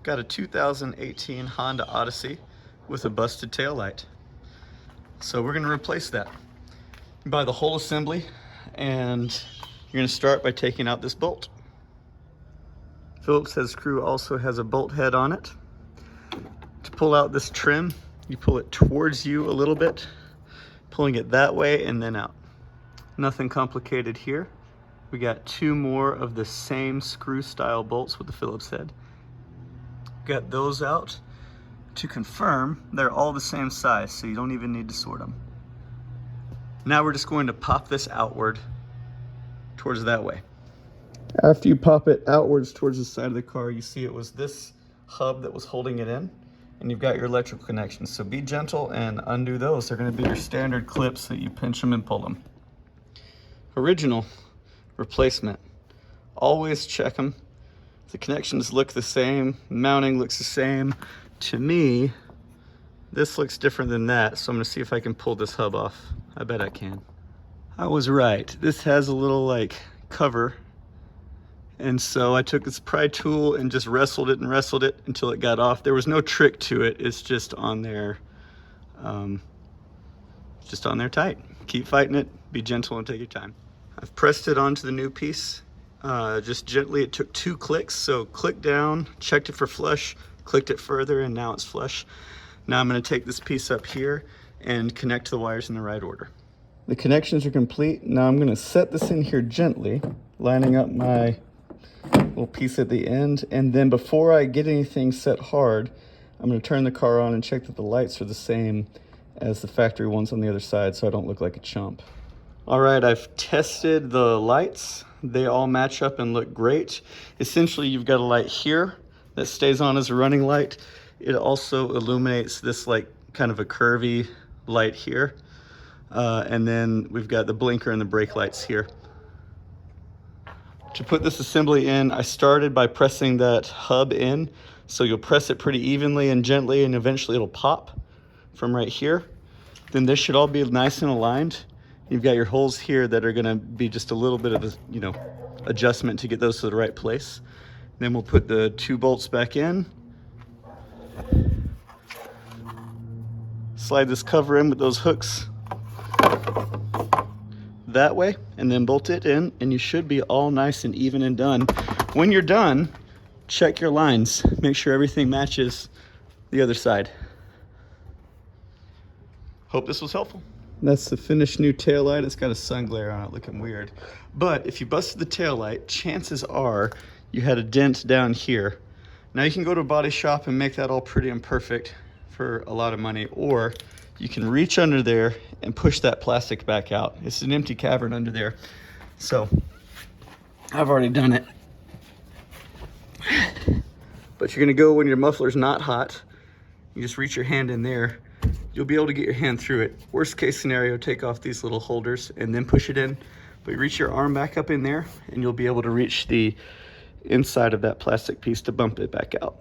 Got a 2018 Honda Odyssey with a busted taillight. So we're gonna replace that. You buy the whole assembly, and you're gonna start by taking out this bolt. Phillips head screw also has a bolt head on it. To pull out this trim, you pull it towards you a little bit, pulling it that way and then out. Nothing complicated here. We got two more of the same screw style bolts with the Phillips head. Got those out. To confirm, they're all the same size, so you don't even need to sort them. Now we're just going to pop this outward towards that way. After you pop it outwards towards the side of the car, you see it was this hub that was holding it in, and you've got your electrical connections. So be gentle and undo those. They're going to be your standard clips that you pinch them and pull them. Original, replacement. Always check them. The connections look the same, mounting looks the same. To me, this looks different than that, so I'm gonna see if I can pull this hub off. I bet I can. I was right. This has a little like cover, and so I took this pry tool and just wrestled it until it got off. There was no trick to it. It's just on there, tight. Keep fighting it. Be gentle and take your time. I've pressed it onto the new piece. Just gently. It took 2 clicks, so click down, checked it for flush, clicked it further, and now it's flush. Now I'm going to take this piece up here and connect the wires in the right order. The connections are complete. Now I'm going to set this in here gently, lining up my little piece at the end, and then before I get anything set hard, I'm going to turn the car on and check that the lights are the same as the factory ones on the other side so I don't look like a chump. All right, I've tested the lights. They all match up and look great. Essentially, you've got a light here that stays on as a running light. It also illuminates this like kind of a curvy light here. And then we've got the blinker and the brake lights here. To put this assembly in, I started by pressing that hub in. So you'll press it pretty evenly and gently, and eventually it'll pop from right here. Then this should all be nice and aligned. You've got your holes here that are gonna be just a little bit of a, adjustment to get those to the right place. Then we'll put the 2 bolts back in. Slide this cover in with those hooks that way, and then bolt it in, and you should be all nice and even and done. When you're done, check your lines. Make sure everything matches the other side. Hope this was helpful. That's the finished new taillight. It's got a sun glare on it looking weird. But if you busted the taillight, chances are you had a dent down here. Now you can go to a body shop and make that all pretty and perfect for a lot of money, or you can reach under there and push that plastic back out. It's an empty cavern under there. So I've already done it. But you're gonna go when your muffler's not hot. You just reach your hand in there. You'll be able to get your hand through it. Worst case scenario, take off these little holders and then push it in. But you reach your arm back up in there and you'll be able to reach the inside of that plastic piece to bump it back out.